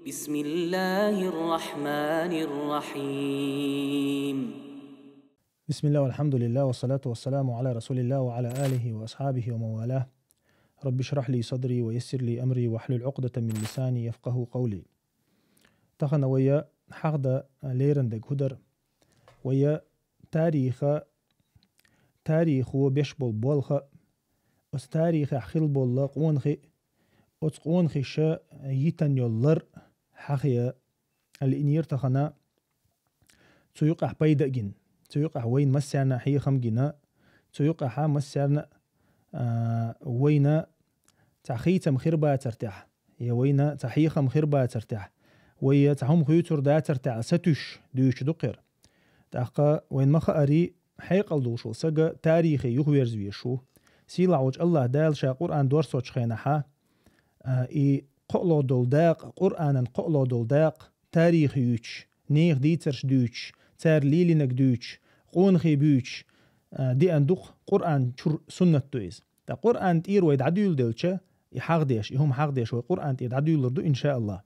بسم الله الرحمن الرحيم. بسم الله والحمد لله والصلاة والسلام على رسول الله وعلى آله وأصحابه ومن والاه. رب اشرح لي صدري ويسر لي أمري واحلل عقدة من لساني يفقه قولي. تخنا ويا حقد ليرندك هدر ويا تاريخ وبيشبل بولخ اس تاريخ خل بول قونخي اس قونخي شا يتن يولر حقيا الإنير تخنا تسويق بيدقين تسويق وين مسعنا حي خمجنا تسويق ها مسعنا وين تحيتم خربا ترتاح يا وين تحيخم خربا ترتاح ويا تحوم خيوتر دا ترتاح ستوش دوش دقر تحقا وين مخاري حيق الدوشو سجا تاريخي يخويرز بيشو سيلا عوج الله دال شا قرآن دور سوچ خينها اي قلو دولداق قرآن قلو دولداق تاريخ يوش نيخ ديترش دوش تار ليلينك دوش قونخي بوش دي اندوخ قرآن شر سنة تويز تا قرآن تير ويد عديول دلشا يحاق ديش يهم حاق ديش وقرآن تير عديول لردو إن شاء الله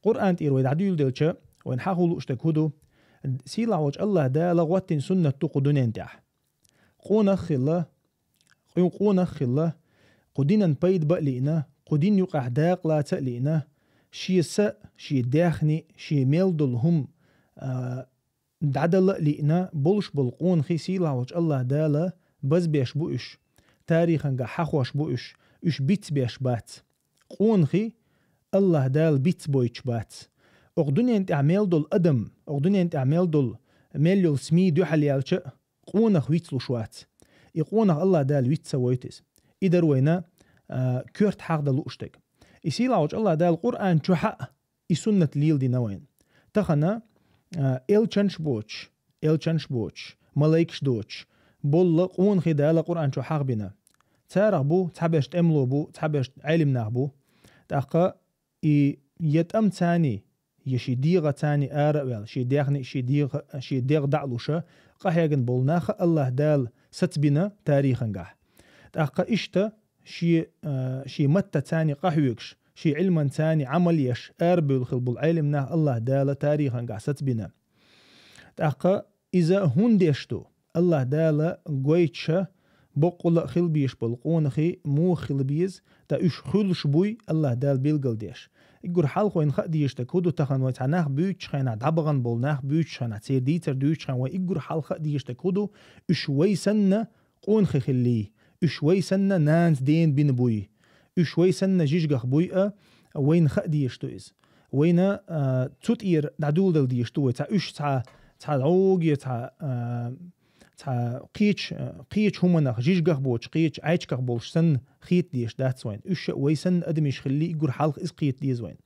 قرآن تير ويد عديول دلشا وين حاقولو اشتك هدو سيلا عوج الله دا لغواتين سنة تقودونين تاح قونخ الله قدينا نبيد بقلينا قدين يقع داق لا تقلينا شي سا شي داخني شي ميلدل هم دعدل لقنا بولش بالقون خي سيلا عوج الله دالا بز بيش بوش تاريخا حخوش بوش اش بيت بيش بات قون خي الله دال بيت بويش بات اغدني انت اعمال دول ادم اغدني انت اعمال دول مليول سمي دو حليالش قونخ ويتلو شوات يقونخ الله دال ويت سويتس إدر وينا كورت حق دلو اشتك يسيلا عوج الله دال قرآن شو حق يسنة ليل دي نوين تخنا إل چنش بوش ملايكش دوش بول قون خدال قرآن شو حق بنا تارغ بو تحبشت املو بو تحبشت علم ناغبو تاقا يتأم تاني يشي ديغة تاني آرأوال شي ديغني شي ديغ دعلوشا قاهيغن بولناخ الله دال ستبنا تاريخا قاه تاقا اشتا شي متى تاني قاهيوكش شي علما تاني عمل يش أربل خلبول علمنا الله دال تاريخا قاه ستبنا تاقا إذا هون ديشتو الله دال قويتشا بقول خلبيش بالقونخي مو خلبيز تا اش خلش بوي الله دال بيلقل ديش يقول حلقو إن خديش تكودو تخن ويتعناخ بيوتش خينا دعبغن بولناخ بيوتش خينا تسير ديتر دوتش خينا ويقول حلقة ديش تكودو اشوي سنة قونخي خلي اشوي سنة نانس دين بين بوي اشوي سنة جيجغخ بوي وين خديش تويز وين تسوتير دعدول دل ديش توي تا اش تا عوغي تا قيتش همنا جيجغخ بوش قيتش عيشكخ بولش سن خيت ديش داتس وين اش ويسن ادميش خلي يقول حلق اس قيت ديز وين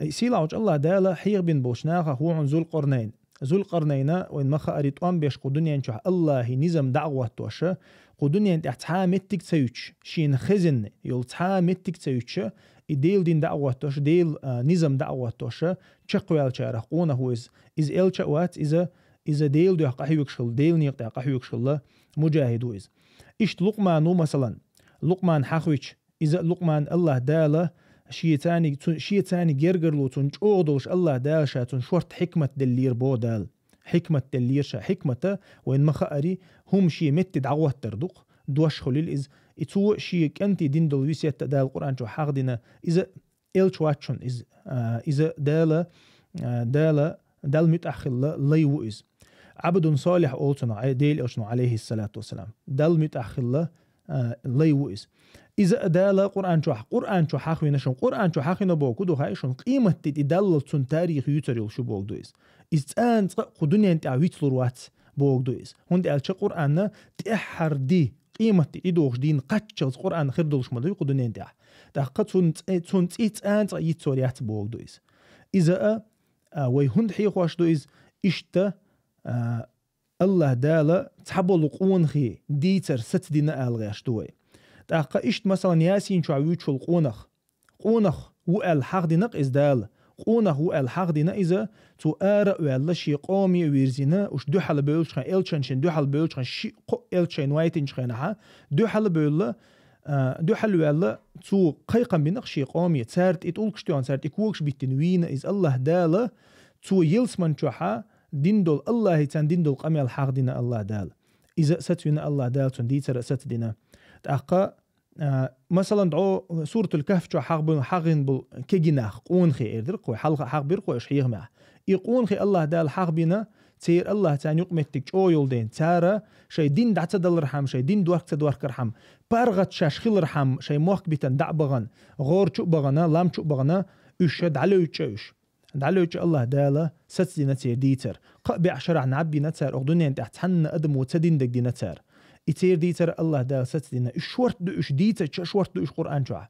سيلا عوج الله دالا حيغ بين بوشناخه هو عن ذو القرنين وين مخا اريد ام بيش قدنيا انشح الله نظام دعوه توشه قدنيا انت اتحامتك تسيوش شين خزن يول تحامتك تسيوش يديل دين دعوه توش ديل نظام دعوه توشه تشقوال شارح قونه هو از الشوات إذا ديل دو قحيوك شل ديل نيق قحيوك شل مجاهد ويز إشت لقمان مثلا لقمان حخويش إذا لقمان الله داله شيء تاني جرجر لو تنجودلش الله دال شاتون شورت حكمة دلير بو دال حكمة دلير شا حكمة وين مخاري هم شيء مت دعوة تردق دوش خليل إز إتو شيء كنتي دين دل ويسيت دال القرآن شو حقدنا إذا إلشواتشون إذا دال متأخر ليو إز عبد صالح أولتنا ديل أشنو عليه الصلاة والسلام دال متأخر ليو إز إذا دال قرآن شو حق وينشون قرآن شو حق نبوكو دو هايشون قيمة تدل تون تاريخ يوتريل شو بوك دو إز إن قدنيا انت عويت لروات بوك دو إز هون دي ألشا قرآن تأحر دي قيمة تدوش دين قتشل قرآن خير دولش مدوي قدنيا انت تأقى تون تيتان يتسوريات بوك دو إز إذا ويهند حيقواش دو إز إشتا الله دالا تحبو قونخي ديتر ست دينا ألغاش دوي تأقى إشت مثلا ياسين شو عويتش قونخ وقال حق دينق إز دال قونخ وقال حق دينا إذا تو آرأ وعلا شي قومي ويرزينا وش دو حال بيولش خان إلشان شن دو حال بيولش خان شي قو إلشان وايتين شخانها دو حال بيولا دو حلو الله تو قيقم بنقشي قومي تسارت اتولكشتون سارت اكوكش بالتنوين إز الله داله تو يلس من شوحا دين دول الله تان دين دول قمي الحق دينا الله دال إذا ستونا الله دال تون ديتر ست دينا تأقى مثلا دعو سورة الكهف شو حقن بل كجناخ قون خي إردر قوي حلقة حق بيرقوي شحيغ معه يقون خي الله دال حق بينا تير الله تان يقمتك شو يولدين تارا شي دين دعت دل رحم شي دين دوارك تدوارك رحم بارغت شاش خيل رحم شي موك بيتن دع بغن غور شو بغنا لام شو بغنا يشد على يتشوش دعلو الله داله ستي نتير ديتر قبي عشرة نعبي نتر أخدوني أنت أحتحن أدم وتدين دك دي نتر يتير ديتر الله دال ستي نا إشورت دو إش ديتر شورت دو إش قرآن شوع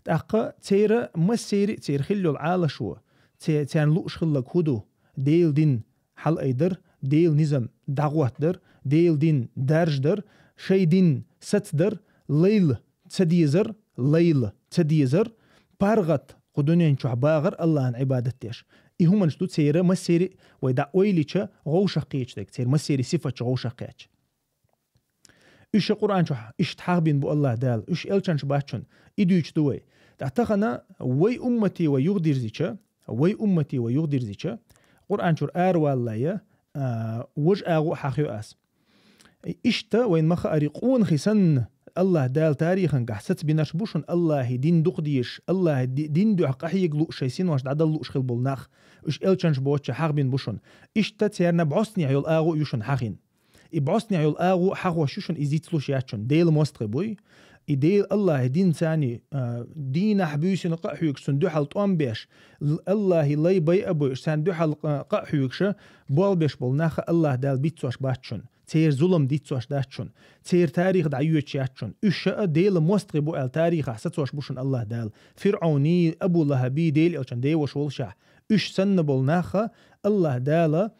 تأقى تير مسيري تير خلو العالة شو تير لوش خلق هدو ديل دين حل أيدر ديل نظام دعوة در ديل دين درج در شي دين ست در ليل تديزر ليل تديزر بارغت قدوني نشوح باغر الله عن عبادتش إهم نشتو تسيرة مسيري ويدع ويليشة غوشة قيش دك تسير مسيري صفة غوشة قيش إيش القرآن شوح إيش تحابين بو الله دال إيش إلشان شباتشون إدوش دوي تعتقنا وي أمتي ويغدر زيشة وي أمتي ويغدر زيشة قرآن شور والله وج آغو حاخيو آس إشتا وين مخا أريقون خسن الله دال تاريخا قحست بناش بوشن الله دين دقديش الله دين دو حقحي يقلو شيسين واش دعدل لوش خل بولناخ إش إلشانش بوتش حاق بين بوشن إشتا تيرنا بعصني عيول آغو يوشن حاقين إبعصني عيول آغو حاق وشوشن إزيتلوش ياتشن ديل مستقبوي إديل الله دين ثاني دين حبيسين قحيوك سندو حل طوام بيش الله لي بي أبوش سندو حل قحيوكش بول بيش بولناخ الله دال بيتسوش باتشن تير ظلم ديتسوش داتشن تير تاريخ دعيوش ياتشن إش ديل مستقبو التاريخ حسيتوش بوشن الله دال فرعوني أبو لهبي ديل إلشان ديوش والشح إش سن بولناخ الله دال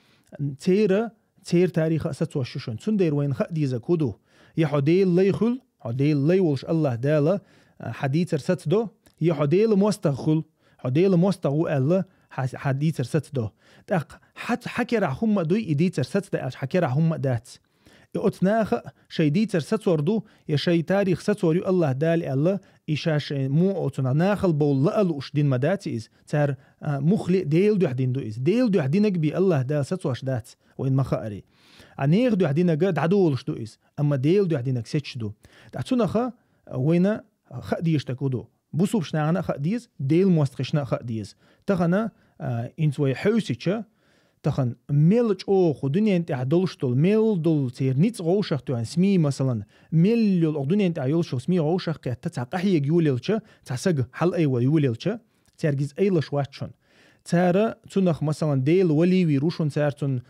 تير تاريخ حسيتوش شوشن سندير وين خديزة كودو يحديل ليخل حديل ليولش الله داله حديث رست دو يا حديل مستغل حديل مستغو الله حديث رست دو تق حت حكي رحم دوي إديت رست ده حكي رحم دات يقتناخ شي ديت رست وردو يا شي تاريخ ست وريو الله دال الله إيشاش مو أتنا ناخل بول لألوش دين مداتي إز تار مخلي ديل دو حدين دو إز ديل دو حدينك بي الله دال ست وش دات وين مخاري عنيغ دو حدينك دعدولش دو إز أما ديل دو حدينك ستش دو دعتونا خا وين خديش تكودو بوسوبش نعنا خديز ديل مستخشنا خديز تخنا إنتوي حوسيتشا تخن ميلج أو خدني أنت عدولش دول ميل دول تير نيت غوشخ تو اسمي مثلا ميل يول خدني أنت عيولش اسمي غوشخ كتتعقحي يوليلشا تعسق حل أيوة يوليلشا ترجز أيلش واتشون تارا تنخ مثلا ديل ولي ويروشون تارتون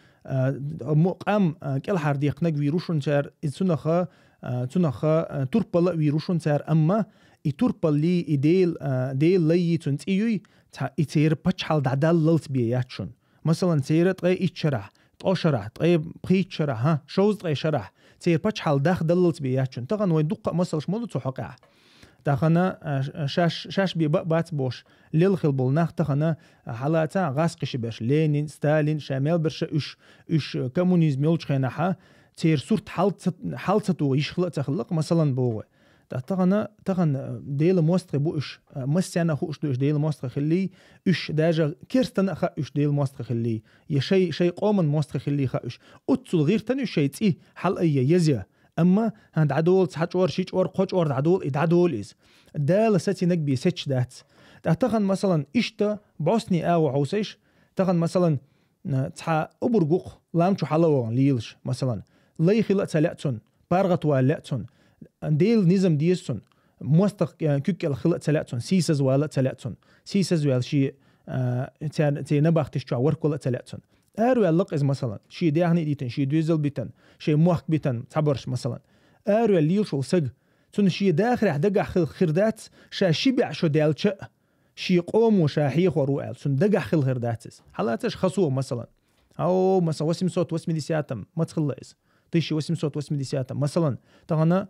مقام كل حرديق نج ويروشون تار تنخ تربلا ويروشون تار أما يتربلي ديل لي تنتيوي تير بتشحل دعدال للت بياتشون مثلا تير تغي إتشرح تقشرح تغي بخيت شرح ها شوز تغي شرح تير بتشحل داخ دللت بياتشون تغن وين دقة مثلش مولو تحقع تخنا شاش بات بوش للخل بولناخ تخنا حالاتا غاسقش باش لينين ستالين شامل برش اش كومونيزم يولش خيناها تير صورت حالتو يشخلق تخلق مثلا بوغ تغن ديل مستر بوش مسيانا خوش دوش ديل مستر خلي اش داجا كيرستن اخا اش ديل مستر خلي يا شي قومن مستر خلي خاش اتسل غير تن شي تي حل اي يزيا اما هند عدول تحور شيش اور قوش اور عدول ادعدول از دال ستي نكبي سيتش دات تغن مثلا اشتا بوسني او عوسيش تغن مثلا تح ابرغوق لامچو حلو ليلش مثلا لي خلق تلاتون بارغت والاتون ديل نظام ديسون مستق كوك الخلق تلاتون سيسز ولا تلاتون سيسز ولا شيء تي نباخ تشوا وركل تلاتون ارو اللق از مثلا شيء دهني ديتن شيء دوزل بيتن شيء موخ بيتن تعبرش مثلا ارو الليل شو سج تون شيء داخل دقع خردات شبع شو دالش شيء قوم وشاحيخ وروال تون دقع خرداتس حالاتش خصوه مثلا او مثلا 880 ما تخلص تيشي 880 مثلا تغنا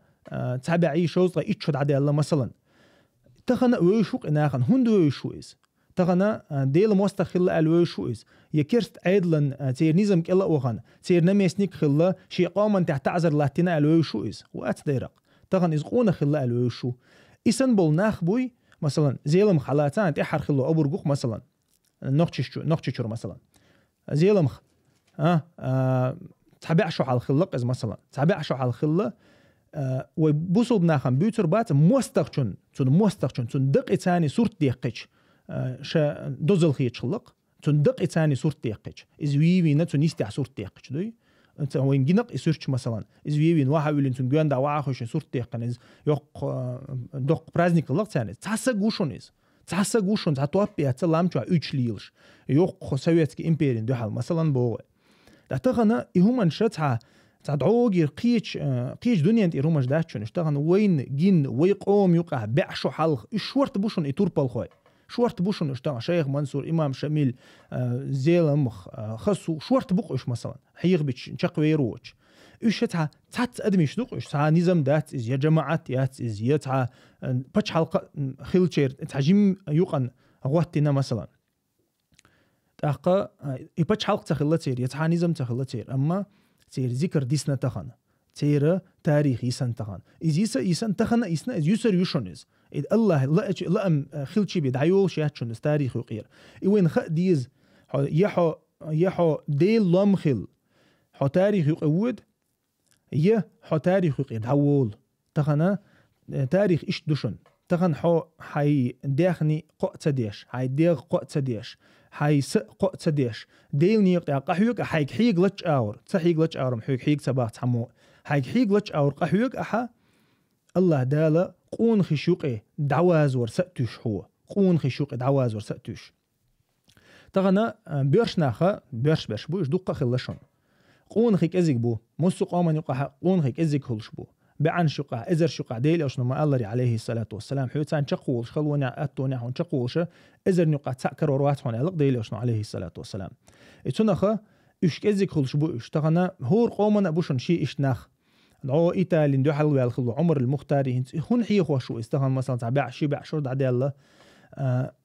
تابعي شوز إيش عدي الله مثلا تغنا ويشوق إناخن هندو ويشويز تغنا ديل مستخل الويشويز يكرت عيدلن تير نظام كلا وغن تير نميسنيك خلا شي قوما تحت عزر لاتنا الويشويز وات ديرق تغن إز قونا خلا الوشو إسن بول ناخبوي مثلا زيلم خلاتان تحر خلا أبرقوق مثلا نقششور مثلا زيلم تحبعشو على الخلق إز مثلا تحبعشو على الخلا وبوصل بناخن بيوتر بات موستقشن تون دق إتاني صورت ديقش شا دوزل خيش خلق تون دق إتاني صورت ديقش إز وينا تون يستع صورت ديقش دوي أنت هو ينجنق يسيرش مثلا إز وين واحد يقول أنتم جوان دعوة خوش صورت ديقن إز يق دق برازنيك خلق تاني تحسقوشون إز تحسقوشون تحطوابي هتسلام شو أجليلش يق سويتك إمبيرين دوحال مثلا بوه تحتغنا يهمن شتها تعدعوجي قيش دنيا انت رومش داتشون اشتغن وين جين ويقوم يقع بعشو حلق شورت بوشون يتور بالخوي شورت بوشون اشتغن شيخ منصور امام شميل زيلم خصو شورت بقش مثلا حيغ بيش نشق ويروج اشتها تات ادميش دوقش تاع نظام دات از يا جماعات يات از يتع باتش حلقه خيلشير تحجم يقن غوتنا مثلا تاقا يباتش حلقه تخلتير يتع نظام تخلتير اما تير ذكر ديسنا تخن تير تاريخ يسن تخن إز يسن تخن يسنا إز يسر يشونز إد الله لا أم خلشي بيدعيول شيء تاريخ وقير إوين خ ديز يحو ديل لام خل حو تاريخ يقود حو تاريخ يقير دعول تخنا تاريخ إيش دشون تخن حو حي داخني قوت ديش حي ديغ قوت ديش حي س قوت ديش ديل نيقطع قحيوك حيك حيق لتش اور تحيق لتش اور محيق حيق سباق تحمو حيق حيق لتش اور قحيوك أحا الله دالا قون خشوقي دعواز ورسأتوش هو قون خشوقي دعواز ورسأتوش تغنى بيرش ناخا بيرش بوش دوقة خلشون قون خيك ازيك بو مسو قاما يقع قون خيك ازيك هلش بو بعن شقع إزر شقع ديل أشنو ما الله عليه الصلاة والسلام حيوتان شقول خلونا أتوني حون شقولش إزر نقع تسكر وروات حون علق ديل أشنو عليه الصلاة والسلام إتونخا إيش كذيك خلش بو اشتغنا هور قومنا بوشن شيء إشناخ دعو إيطالي ندو حلو يالخلو عمر المختاري هون حيخوا شو استغن مثلا تبع شي بعشر دعدي الله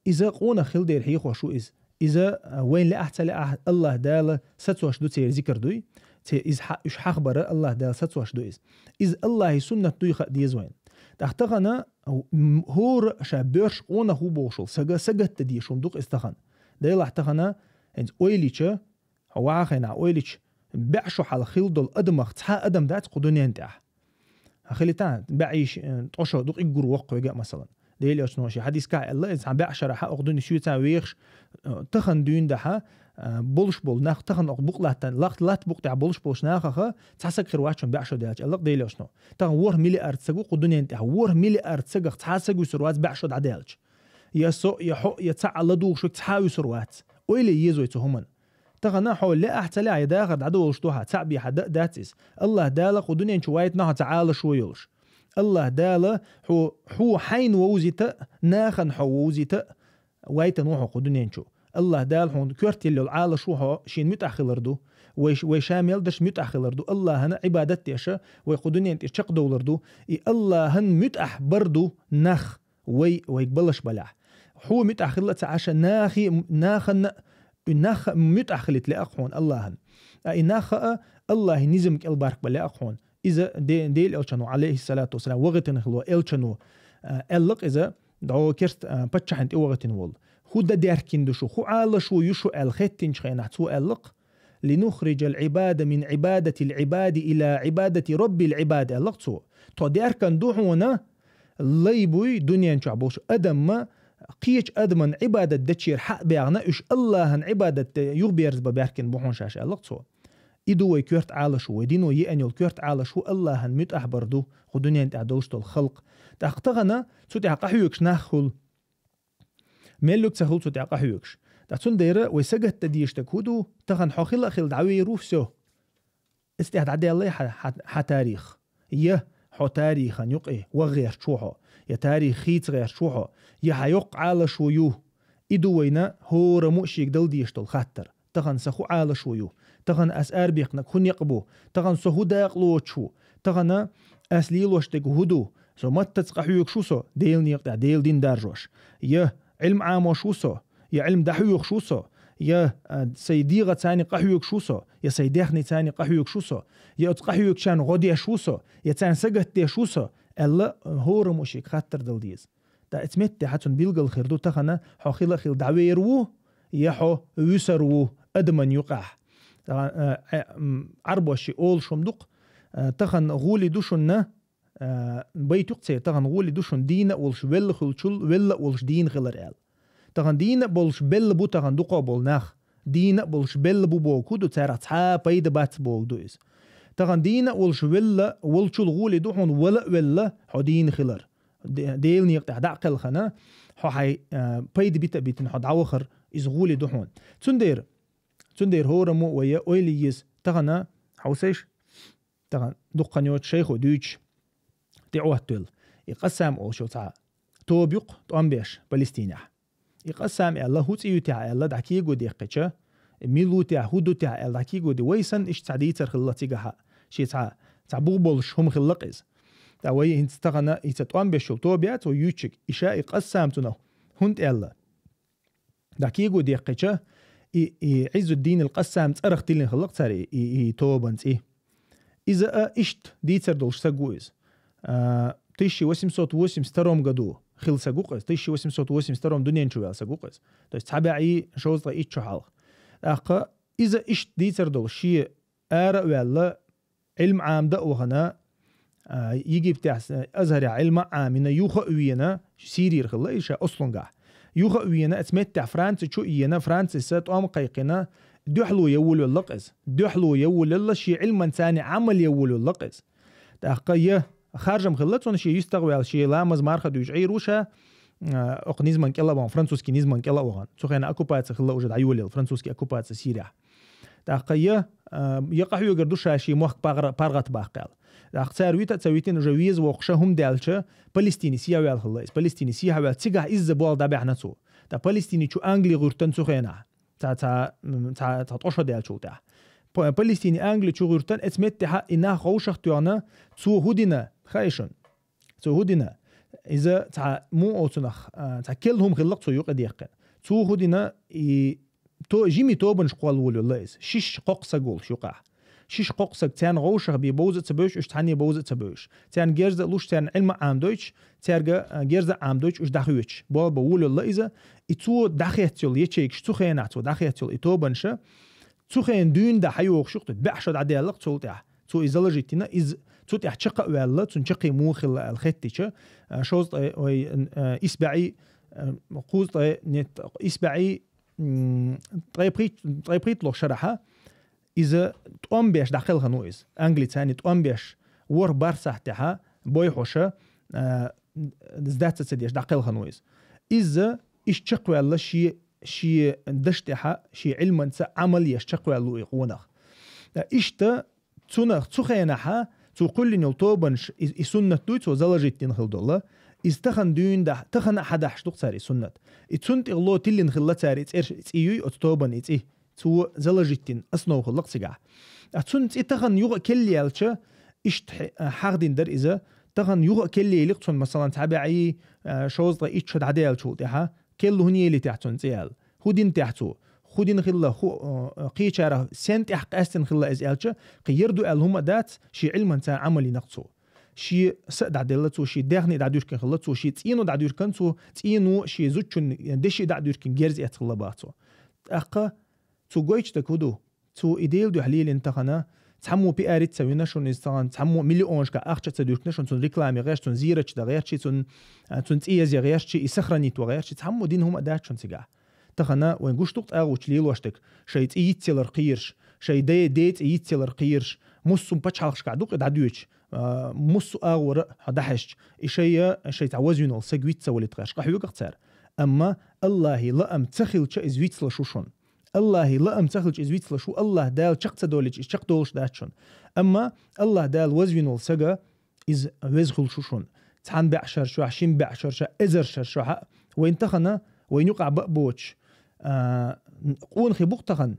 إذا قونا خل دير حيخوا شو إذا وين لأحتى الله دال ستوش دو تير ذكر دوي إز إيش حخبر الله دال ستوش دو إز الله سنة دوي خديز وين تحتغنا هور شابيرش قونا هو بوشل سجا تدي شوم دوق استغن ديل احتغنا إنت أويليش هو عاخنا أويليش بعشو حال خيل دول أدمغ تها أدم دات قدوني انتح خليتان بعيش تقشو دوق يقر وقو يجا مثلا ديل يشنو شي حديث كاع الله إنسان بعشرة حق قدوني شو تاويخش تخن دون دها بولش بول ناخ تخن بوق لاتن لات بوق تاع بولش بولش ناخه تحسك خير واشون بعشو ديالك الله ديل يشنو تخن ور ملي ارتسقو قدوني انتح ور ملي ارتسق تحسق سروات بعشو دعدالك يا سو يحو يتع لدو شو تحاوي سروات ويلي يزوي تهمن تغنى حول لا أحتلا يداخل عدو وشتوها تعبي حد داتس الله دالا قدنيا شويت نها تعال شويلش الله دالا هو حين ووزيت ناخن حو ووزيت وايت نوح قدنيا شو الله دال هون كرت اللي العال شو هو شين متأخلردو ويشامل دش متأخلردو الله هن عبادتيش ويقدنيا انت شق دولردو الله هن متأح بردو نخ ويقبلش بلح هو متأخلت عشان ناخن الناخ متأخلت لأخون الله الناخ الله نزمك البارك بلأخون إذا ديل إلشانو عليه الصلاة والسلام وغتن خلو إلشانو ألق إذا دعو كرت بتشحنت وغتن وول خود داركين دشو خو عال شو يشو الختين شخينا تسو ألق لنخرج العبادة من عبادة العباد إلى عبادة رب العباد ألق تسو تو داركن دوحونا ليبوي دنيا نشعبوش أدم ما قيش أدمن عبادة دتشير حق بيعنا إيش الله هن عبادة يغبيرز بباركن بوحون شاش ألقصو إدو ويكورت على شو ودينو يأنيو الكورت على شو الله هن متأح بردو خدوني انت عدوشتو الخلق تأختغنا سوتي حقاحيوكش ناخل ميلوك سهل سوتي حقاحيوكش تأتون ديرا ويساقت تديشتك هدو تغن حوخيلا خيل دعوي روفسو استيحد عدي الله حتاريخ حو تاريخا يقئ وغير شوحو يا تاريخيت غير شوحو يا حيق على شويو إدوينا هو رموشيك دل ديشتل خطر تغن سخو على شويو تغن أسأر بيقنا كن يقبو تغن سهو داقلو تشو تغن أسليلوشتك هدو سو متتسقحيوك شوسو ديل نيقتع ديل دين دارجوش يا علم عامو شوسو يا علم دحيوك شوسو يا سيديغة تاني قحيوك شوسو يا سيديخني تاني قحيوك شوسو يا اتقحيوك شان غودي شوسو يا تان سقت دي شوسو ألا هورم وشيك خاطر دلديز دا اتمت حتون بيلقى الخيردو تخنا حخيل خيل دعويرو يحو يسرو أدمن يقع عربوشي أول شمدق تخن غولي دوشنا بيتوق تسير تخن غولي دوشن دين ولش ويل خلشل ويل ولش دين خلر آل تخن دين بولش بيل بو تخن دوقا بول ناخ دين بولش بيل بو بوكو دو تسير عطا بايد بات بوك دويز تخن دين ولش ويل ولشل غولي دوحن ولا ويل حو دين خلر ديل نيقتع دعقل خنا حو حي بايد بيتا بيتن حو دعوخر إز غولي دوحن تندير هورمو ويا أويليز تغنى حوسيش تغن دقنيوت شيخو دوش تعوه تول يقسم أو شو تاع توبيق توامبيش فلسطينيا يقسم الله هوتيو تاع الله دحكي جودي قتشة ميلو تاع هودو تاع الله دحكي جودي ويسن إيش تعديتر خلتي جها شيء تاع بوبولش هم خلقز تاوي هنت تغنى يتوامبيش توبيات ويوتشك إشاء يقسم تنو هنت الله دحكي جودي قتشة عز الدين القسام تأرخ تلين خلق تاري توبنت إذا إشت ديتر دولش ساقويز تيشي واسم صوت واسم ستروم قدو خل ساقوقز تيشي واسم صوت واسم ستروم دنيا نشوال ساقوقز تيش تحبعي شوز لا إيش حالق أقا إذا إشت ديتر دولشي آراء والله علم عام دأوغنا يجي بتاع أزهر علم عامنا يوخأوينا سيرير خلا إيشا أصلنقع يوخأوينا أتمتع فرانس شو إينا فرانس سات أم قيقنا دحلو يول اللقز دحلو يول الله شي علما ثاني عمل يول اللقز تأقية خارج مخلطون شي يستغوي شي لامز مارخ دوج عيروشا أقنيزمان كلا بان فرانسوسكي نيزمان كلا وغان سوخينا أكوباتس خلا وجد عيول الفرانسوسكي أكوباتس سيريا تأقية يقحو يقردوشا شي موخ بارغت باقال أختار ويتا تسويتين جويز وقشهم دالشة فلسطيني سياوال خلاص فلسطيني سياوال تيجا إز بول دابعنا تو تا فلسطيني شو أنجلي غورتن سخينا تا تقشة دالشو تا فلسطيني أنجلي شو غورتن اسمتها إنها خوشة توانا تو هودنا خايشون تو هودنا إذا تا مو أوتنخ تا كلهم خلق تو يقد يقن تو هودنا تو جيمي توبنش قوال ولو لايز شيش قوقسا قول شوقع شيش قوقسك تان غوشة بيبوزة تبوش اش تاني بوزة تبوش تان جيرزة لوش تان علم عام دويتش تارجا جيرزة عام دويتش اش داخويتش بول بقول الله إذا إتو داخيتيل يتشيكش تو خينات وداخيتيل إتو بنشة تو خين دون دا حيوق شقت بعشر عدالق تو تاع تو إزلجتنا إز تو تاع شقة والله تنشقي موخل الختيشة شوز إسبعي قوز نت إسبعي طيبريت لو شرحها إذا تقوم بيش داخلها نويز أنجلي تاني تقوم بيش ور بارسح تاعها بوي حوشة زدات تسديش داخلها نويز إذا إشتقوا الله شي دشتها شي علما عمل يشتقوا الله يقونخ إشتا تنخ تخينها تقول لي طوبنش السنة تويت وزلجت تنخل الله استخن دون ده تخن أحد أحشتق ساري سنة إتسنت الله تلين خلت ساري إيوي أتطوبن إيه تو زلجتين أصنو خلق سجع أتسنت تخن يوغ كلي علشة إشت حاردين در إذا تخن يوغ كلي لقطن مثلا تابعي شوز ضا إتشد عدال شو تها كل هني اللي تحتون زيال خودين تحتو خودين خلا قيشارة سنت أحقاستن خلا إز علشة قيردو الهم دات شي علما تان عملي نقصو شي سد عدلتو شي داغني دعدور كان خلتو شي تينو دعدور كانتو تينو شي زوتشن دشي دعدور كان جيرز اتخلباتو أقا تو جويتش تكودو تو إيديل دو حليل انتخنا تحمو بي آريت سوينا شون إستغان تحمو مليونش كا أخشة تدوركنا شون تون ريكلامي غيرش تون زيرتش دا غيرش تون تيازي غيرش يسخرنيت وغيرش تحمو دين هم أدات شون سيقع تخنا وين قوش توقت أغوش ليل واشتك شي تيتسيلر قيرش شي ديت يتسيلر قيرش موسو مباتش حالخش كعدوك دعدوش موسو أغور حدحش شي تعوزينول سيقويت سوالي تغاش قحيوك اختار أما الله لا أم تخيل شا إزويت لشوشون الله لا أم تخلج إزويت لشو الله دال شق دولج شق دولش داتشون أما الله دال وزوينول سجا إز وزخل شوشون تحن بعشر شو عشين بعشر شو إزر شو وين تخنا وين يقع بقبوش قون خبوق تخن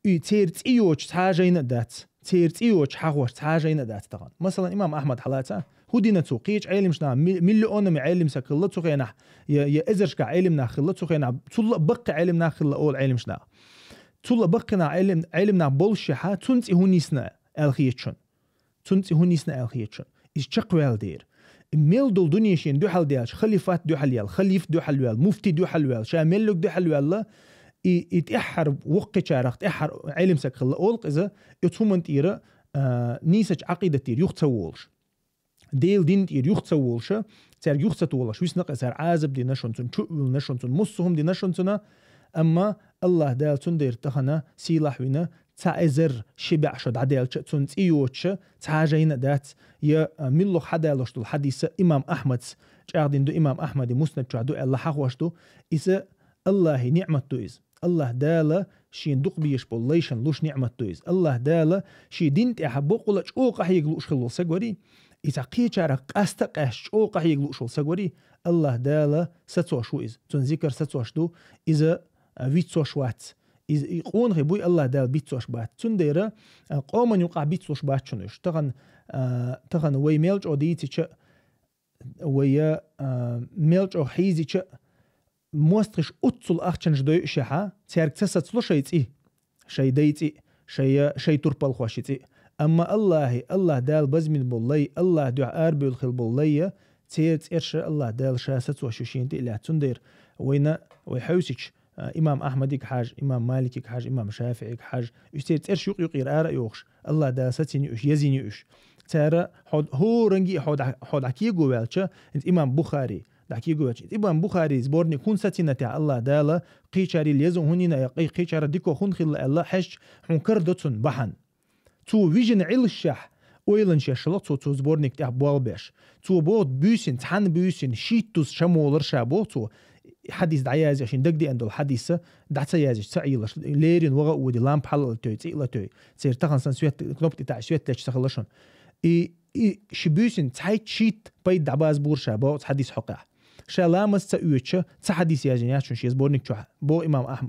تيرت إيوش حاجين دات تيرت إيوش حاوش حاجين دات تخن مثلا إمام أحمد حلاته هو دينا توقيش علمشنا مليون من علم سكلة سخينا يا إزرش كعلمنا خلة سخينا طول بقى علمنا خلة أول علمشنا طول بقنا علمنا بولشها تنتي هونيسنا الخيتشون تنتي هونيسنا الخيتشون إيش شقوال دير ميل دول دنيا شين دو حل ديالش خليفات دو حل يال خليف دو حل يال مفتي دو حل يال شاملك دو حل يال يتأحر وقت شارخ تأحر علم سك خلا أولق إذا يتصومن تيرا نيسج عقيدة تير يختسولش ديل دين تير يختسولش تير يختسولش ويسنق سر عازب دي نشون تون شؤل نشون تون مصهم دي نشون تنا أما الله دال تون دير تخنا سيلاح وينا تعزر شبع شد عدال تون تيوتش تعاجين دات يا ملو حدالش دول حديث إمام أحمد جاردين دو إمام أحمد مسند جادو الله حقوش دو إذا الله نعمته إز الله دالا شين دق بيش بوليشن لوش نعمته إز الله دالا شي دينت أحبو قلت أوقع يقلوش خلو سجوري إذا قيتشارك أستقاش أوقع يقلوش سجوري الله دالا ستوش وإز تون ذكر ستوش دو إذا فيتوش وات إذا يقون غيبوي الله دال بيتوش بات تون ديرا قوما يوقع بيتوش بات شنوش تغن وي ميلج أو ديتي تش ويا ميلج أو حيزي تش موسترش أتصل أختنج دوي شحا تيارك تسات لو شي ديتي شي تربال خواشيتي أما الله دال بزمن بالله الله دعاء أربي الخل بالله تيرت إرش الله دال شاسات وشوشين تي إلا تندير وينا ويحوسيش إمام أحمد حاج إمام مالك حاج إمام شافعي حاج يستيرت إرش يقير آراء يوخش الله دال ستيني يوش يزيني يوش تارا هو رنجي حود عكي جوالش انت إمام بخاري دحكي جوالش إمام بخاري زبورني كون ستينة تاع الله دالا قيشاري اليزو هنينا يقي قيشار ديكو خون خل الله حش حنكر دوتسون بحن تو فيجن علشح ويلن شلط تو زبورنيك تاع بوالبش تو بود بيسن تحن بيسن شيتوس شمولر شابو تو حديث دعياز عشان دقدي عند الحديث دعت يازش سعيلش ليرين وغا ودي لامب حل توي تيلا توي سير تخن سنسويت كنوبت تاع سويت تاع تخلشون شبيسن تحيت شيت بيد دعباز بور شابو حديث حقع شلامس تأويتش تحديث يازن ياشون شيز بورنيك تشوح بو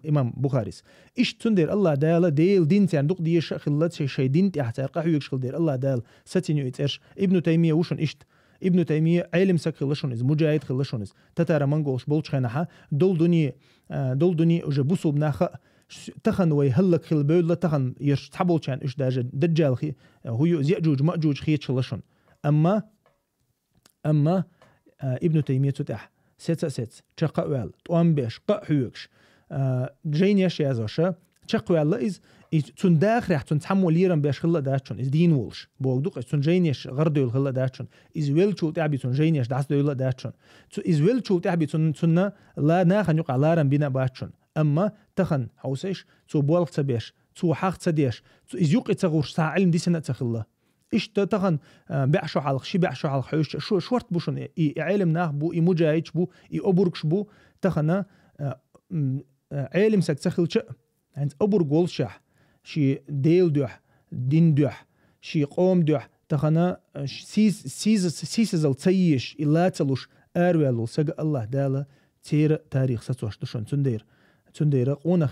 إمام بخاريس إيش تندير الله دال ديل دين تيان دوق ديش خلت شي دين تحتار قحويك شغل دير الله دال ستينيو يترش ابن تيمية وشون إيشت ابن تيمية علم سك خلشونيز مجاهد خلشونيز تتارا منقوش بولش خينها دول دنيا وجا بوسو بناخ تخن ويهلك خل بيول تخن يش تحبول كان إيش داج دجال خي هو يأجوج مأجوج خيت خلشون أما ابن تيمية تتح ست تقوال توام بيش قحويكش جينيش يازوشا تقوال لإز تون داخل رح تنتحمل ليرن بيش خلا داتشون إز دين ولش بوغدوق تون جينيش غردو الخلا داتشون إز ويلشو تعبي تون جينيش دعس دولا داتشون إز ويلشو تعبي تون لا ناخن يقع لارن بينا باتشون أما تخن حوسيش تو بوالق تبيش تو حاق تديش تو إز يوقع تغور ساعة علم دي سنة تخلا إيش تخن بعشو على شي بعشو على حيوش شو شورت بوشون علم ناخ بو مجاهد بو أبوركش بو تخنا علم سك تخل شيء عند أبورك والشح شي ديل دوح دين دوح شي قوم دوح تخنا سيزل تسيش إلا تلوش أروالو سق الله دالا تير تاريخ ستوش دشون تندير قونا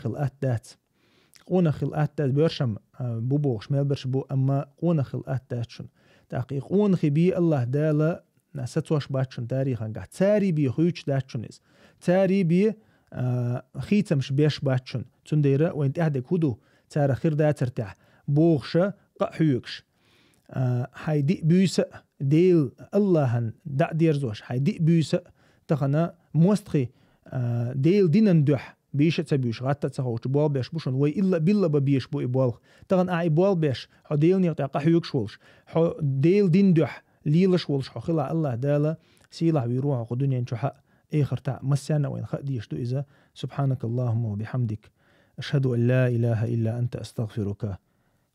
خلقات دات بيرشم بوبوش ما برش بو أما قونا خلقات داتشون تحقيق قون خبي الله دالا ستوش باتشون تاريخا قاعد تاري بي خويش داتشونيز تاري بي خيتمش بيش باتشون تندير وين تهدك هدو تارا خير داترتاح بوغشة قحيوكش حيدي بيوسة ديل اللهن دا ديرزوش حيدي بيوسة تخنا موستخي ديل دينن دوح بيش تبيش غاتا تسخوش بوال بيش بوشن وي إلا بيلا ببيش بو إبوال تغن أعي بوال بيش حو ديل نيغتاق قحيوكش ولش حو ديل دين دوح ليلش ولش حو خلا الله دالا سيلا ويروح قدنيا انشوحا إيخر تاع مسانا وين خديش دو إذا سبحانك اللهم وبحمدك أشهد أن لا إله إلا أنت أستغفرك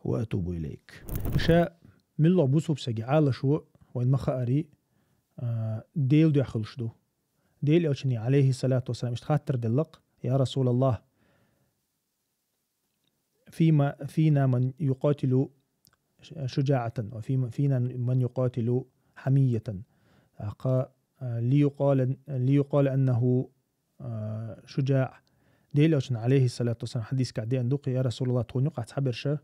وأتوب إليك شاء من الله بوسو بسجي عالة شو وين مخاري ديل دو يخلش دو ديل يوشني عليه الصلاة والسلام اشتخاتر دلق يا رسول الله فينا من يقاتل شجاعة وفينا من يقاتل حمية ليقال أنه شجاع ديل أوشن عليه الصلاة والسلام حديث كعدي أندوق يا رسول الله تونيق أتحبر شا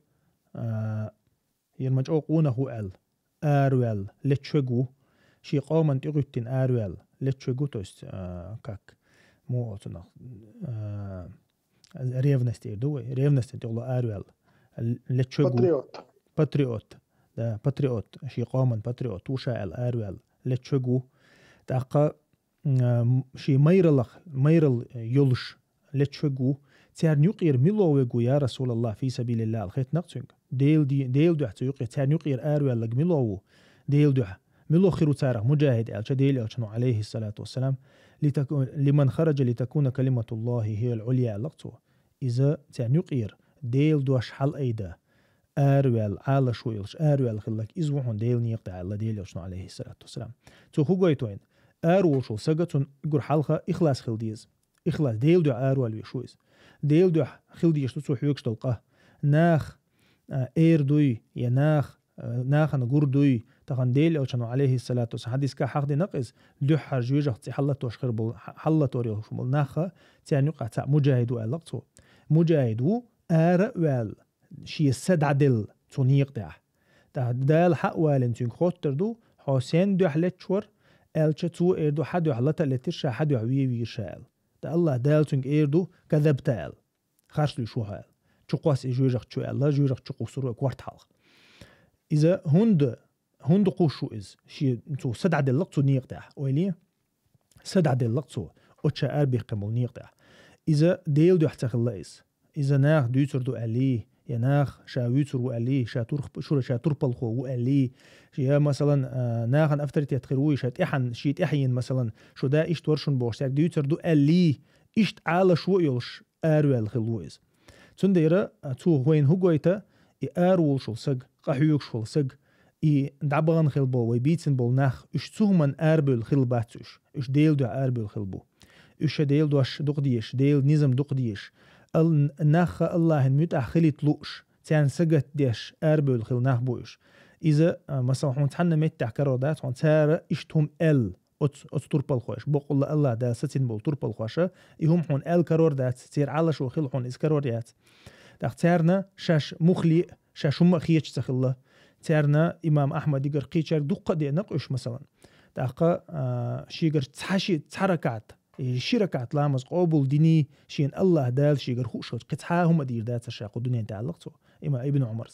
يرمج أوقونه أروال لتشوغو شي قوما تغتين أروال لتشوغو توست كاك مو أتنا ريفنستي دوي ريفنستي تقول أروال لتشوغو باتريوت ده باتريوت شي قوما باتريوت وشا أروال لتشجو تاقا شي ميرل يولش لتشجو تار نيقير ملوغو يا رسول الله في سبيل الله الخيط نقصنك ديل دو حتى يقير تار نيقير آرو يالك ملوغو ديل دو ملو خيرو تاره مجاهد ألشا ديل ألشنو عليه الصلاة والسلام لمن خرج لتكون كلمة الله هي العليا لقصو إذا تار نيقير ديل دوش حل أيدا آروال على شويلش آروال خلك إزوحون ديل نيقطع الله ديل يلشنو عليه الصلاة والسلام تو خوغويتوين آروال شو سجتون يقول حلقة إخلاص خلديز إخلاص ديل دو آروال ويشويز ديل دو خلديش تو حيوكش تلقاه ناخ إير دوي يا ناخ نقول دوي تغن ديل يلشنو عليه الصلاة والسلام حديث كحق دي نقص دو حرجوجة تي حلت وشخر بول حلت وريل شمول ناخ تاني قطع مجاهد وألقتو مجاهد آروال شي السد عدل تونيق ده دال حق والن تون خوتر دو حسين دو حلتشور الچ تو اردو حد حلت لترشا حد وي شال ده الله دال تون اردو كذبتال خرج شو هال تشقاس جوجق تشو الله جوجق تشقسرو كوارت حلق اذا هند قوشو از شي تو سد عدل لقطو نيق ده ويلي سد عدل لقطو اوتشا اربي قمول نيق ده اذا ديل دو حتى خلاص اذا ناخ دوتر دو عليه يناخ شاويتر وقالي شاتور بالخو وقالي يا مثلا ناخن افترت يتخروي شات احن شيت احين مثلا شو دا ايش تورشن بوش دوتر دو قالي ايش على شو يلش ارول خلويز تنديرا تو وين هوغويتا ارول شو سغ قحيوك شو سغ دعبغن خلبو ويبيتن بول ناخ ايش تومن اربل خلباتش ايش ديل دو اربل خلبو ايش ديل دوش دقديش ديل نظام دقديش الناخ الله متع خليت لوش تان سجت ديش أربل خل ناخ بوش إذا مثلا هون تحنا متع كرودات هون تار إشتهم أت تربل خوش بقول الله ده ستين بول تربل خوشة يهم هون كرودات تير على شو خل هون إسكرودات تختارنا شاش مخلي شاشم خيش تخله تارنا إمام أحمد يقر قيشر دقة دي نقش مثلا تاقا شيقر تحركات شركات لامز قبول ديني شين الله دال شيغر خوش قطعهم ادير دات الشاق الدنيا تعلقته اما ابن عمر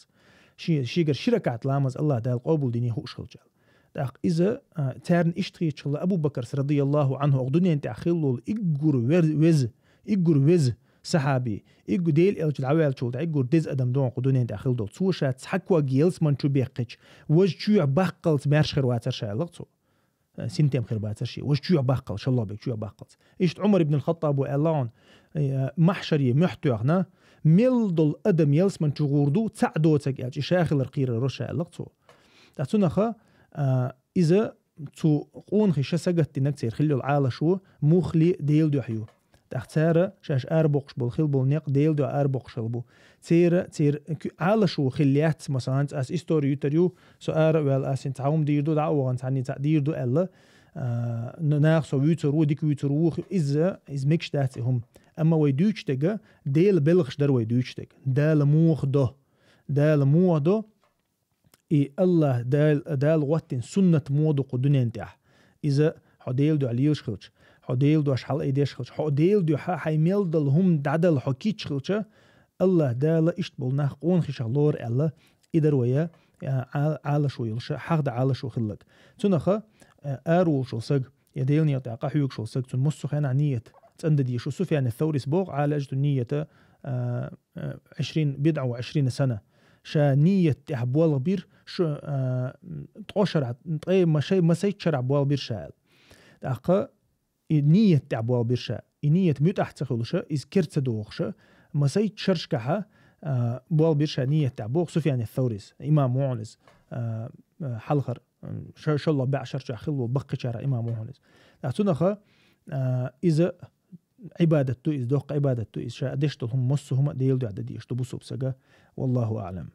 شيغر شركات لامز الله دال قبول ديني خوش خلجال داق اذا تارن اشتري الله ابو بكر رضي الله عنه الدنيا تعخلل اجر وز صحابي اجو ديل الج العوال شول اجر دز ادم دون الدنيا تعخل دول سوشات حكوا جيلس من شو بيقش وجو بقلت مارش خرواتر شالقته سنتم خربات الشيء وش جوع باقل شاء الله بك جوع باقل إيش عمر بن الخطاب وإعلان محشري محتوعنا ملدل أدم يلس من شغوردو تعدوتك يعني شاخل القير رشا لقطو تعطونا إذا تو قون خي شسجت إنك تصير خلوا العالة شو مخلي ديل دو حيو تختار شاش أربقش بالخل بالنق ديل دو أربقش شلبو تير على شو خليات مثلا أس إستوري يتريو سؤال والأس تعاوم ديردو دعوة عني ديردو ألا ناخ سويترو ديك ويترو إذا مكش داتهم أما ويدوش تجا ديل بلغش در ويدوش تج دال موه ده إي الله دال وقتين سنة موضوع قدني انتح إذا حديل دو عليوش خلش حديل دو أشحال أيديش خلش حديل دو حيميل دلهم دعدل حكيتش خلش الله دال إشتبول ناخ قون خيش اللور الله إدر ويا على شو يلش حقد على شو خلك تنخا أرول شو سج يديلني يطاق حيوك شو سج تن مصخ أنا نية تندي شو سفيان الثوري سبوق على أجد النية 20 سنة شا نية تحبوال بير شو تقشر طيب ما سيتشرع بوال بير شال دقة نية تعبوال بير شال نية ميت أحتخلوشة إذ كرت دوخشة ما سيتشرش كها بوال بير شال نية تعبوخ سفيان الثوري إمام معنز حلخر شاء الله بعشر شخلو بقي شرع إمام معنز أعطونا إذا عبادته إذ دوق عبادته إذ شاء دشتهم مصهم ديل دو عدد يشتبو سبسجا والله أعلم.